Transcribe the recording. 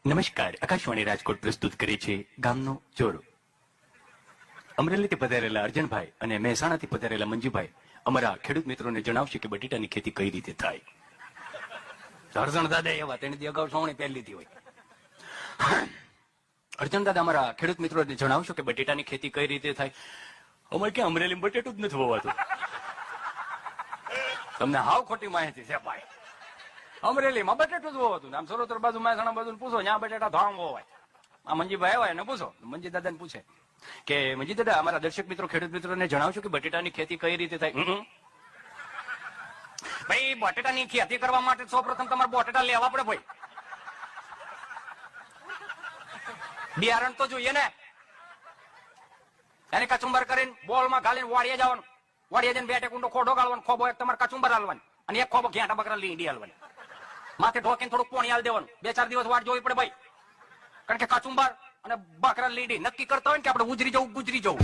નમસ્કાર. આકાશવાણી રાજકોટ પ્રસ્તુત કરે છે ગામનો ચોરો. અમરેલીથી પધારેલા અર્જનભાઈ અને મહેસાણાથી પધારેલા મંજુભાઈ અમારા ખેડૂત મિત્રોને જણાવશે કે બટેટાની ખેતી કઈ રીતે થાય. અર્જણ દાદા એવા તેની અગાઉ સોવણી પહેરી લીધી હોય. અર્જણ દાદા અમારા ખેડૂત મિત્રોને જણાવશો કે બટેટાની ખેતી કઈ રીતે થાય. અમારે ક્યાં અમરેલી બટેટું જ નથી હોવાતું. તમને હાવ ખોટી માહિતી છે ભાઈ. અમરેલીમાં બટેટું જ હોતું. આમ સરોતર બાજુ મહેસાણા બાજુ પૂછો ત્યાં બટેટા ધામ હોય. આ મંજીભાઈ હોય એને પૂછો, મંજી દાદાને પૂછે કે મંજી દાદા અમારા દર્શક મિત્રો ખેડૂત મિત્રોને જણાવશો કે બટેટાની ખેતી કઈ રીતે થાય. ભાઈ બટેટાની ખેતી કરવા માટે સૌપ્રથમ તમારે બટેટા લેવા પડે ભાઈ. બિયારણ તો જોઈએ ને. એને કચુંબર કરીને બોલમાં ઘાલીને વાળીએ જવાનું. વાળીએ જઈને 2 ટેકુંડો ખોડો ગાળવાનો. ખોબો એક તમારે કચુંબર હાલવાની અને એક ખોબો ઘેટા બકરા લીંડી હાલવાની. માથે ઢોકીને થોડુંક પાણી હાલ દેવાનું. 2-4 દિવસ વાટ જોવી પડે ભાઈ. કારણ કે કચુંબર અને બકરા લીંડી નક્કી કરતા હોય ને કે આપણે ઉજરી જવું ગુજરી જવું.